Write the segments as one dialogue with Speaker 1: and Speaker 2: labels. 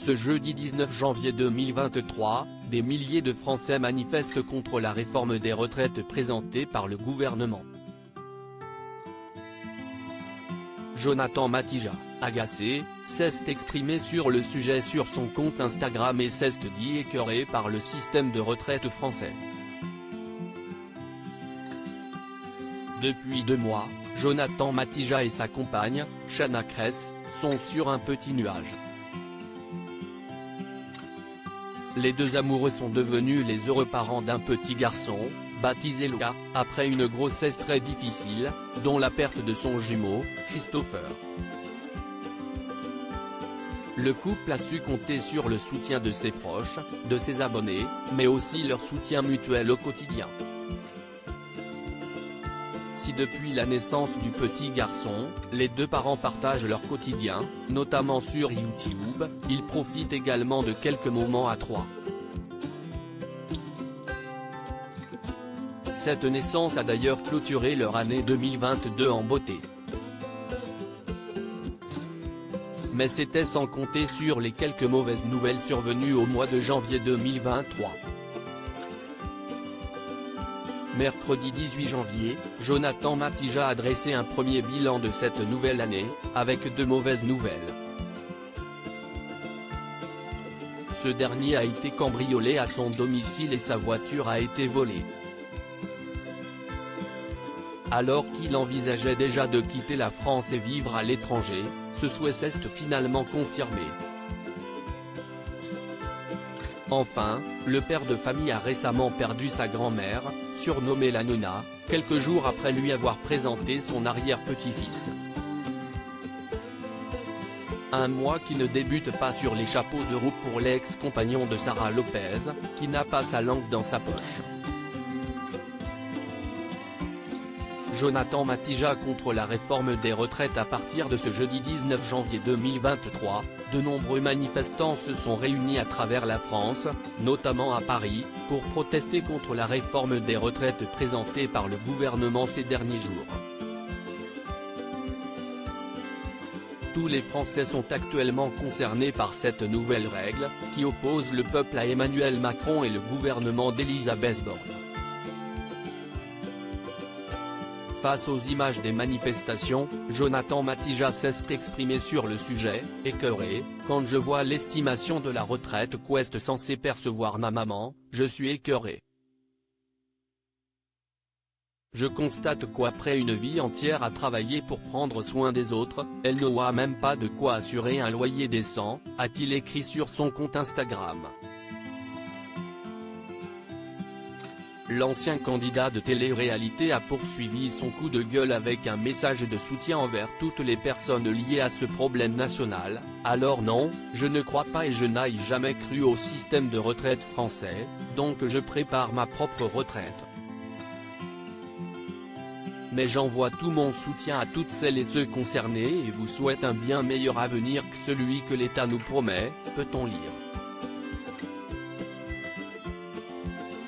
Speaker 1: Ce jeudi 19 janvier 2023, des milliers de Français manifestent contre la réforme des retraites présentée par le gouvernement. Jonathan Matija, agacé, s'est exprimé sur le sujet sur son compte Instagram et s'est dit écœuré par le système de retraite français. Depuis 2 mois, Jonathan Matija et sa compagne, Chana Cress, sont sur un petit nuage. Les deux amoureux sont devenus les heureux parents d'un petit garçon, baptisé Luca, après une grossesse très difficile, dont la perte de son jumeau, Christopher. Le couple a su compter sur le soutien de ses proches, de ses abonnés, mais aussi leur soutien mutuel au quotidien. Si depuis la naissance du petit garçon, les deux parents partagent leur quotidien, notamment sur YouTube, ils profitent également de quelques moments à 3. Cette naissance a d'ailleurs clôturé leur année 2022 en beauté. Mais c'était sans compter sur les quelques mauvaises nouvelles survenues au mois de janvier 2023. Mercredi 18 janvier, Jonathan Matija a dressé un premier bilan de cette nouvelle année, avec 2 mauvaises nouvelles. Ce dernier a été cambriolé à son domicile et sa voiture a été volée. Alors qu'il envisageait déjà de quitter la France et vivre à l'étranger, ce souhait s'est finalement confirmé. Enfin, le père de famille a récemment perdu sa grand-mère, surnommée la Nonna, quelques jours après lui avoir présenté son arrière-petit-fils. Un mois qui ne débute pas sur les chapeaux de roue pour l'ex-compagnon de Sarah Lopez, qui n'a pas sa langue dans sa poche. Jonathan Matija contre la réforme des retraites. À partir de ce jeudi 19 janvier 2023, de nombreux manifestants se sont réunis à travers la France, notamment à Paris, pour protester contre la réforme des retraites présentée par le gouvernement ces derniers jours. Tous les Français sont actuellement concernés par cette nouvelle règle, qui oppose le peuple à Emmanuel Macron et le gouvernement d'Elisabeth Borne. Face aux images des manifestations, Jonathan Matija s'est exprimé sur le sujet, écœuré, « Quand je vois l'estimation de la retraite qu'est censée percevoir ma maman, je suis écœuré. Je constate qu'après une vie entière à travailler pour prendre soin des autres, elle n'aura même pas de quoi assurer un loyer décent », a-t-il écrit sur son compte Instagram. L'ancien candidat de télé-réalité a poursuivi son coup de gueule avec un message de soutien envers toutes les personnes liées à ce problème national. « Alors non, je ne crois pas et je n'ai jamais cru au système de retraite français, donc je prépare ma propre retraite. Mais j'envoie tout mon soutien à toutes celles et ceux concernés et vous souhaite un bien meilleur avenir que celui que l'État nous promet », peut-on lire.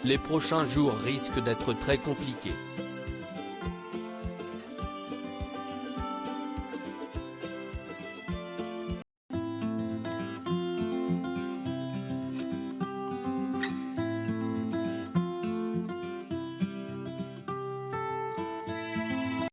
Speaker 1: Les prochains jours risquent d'être très compliqués.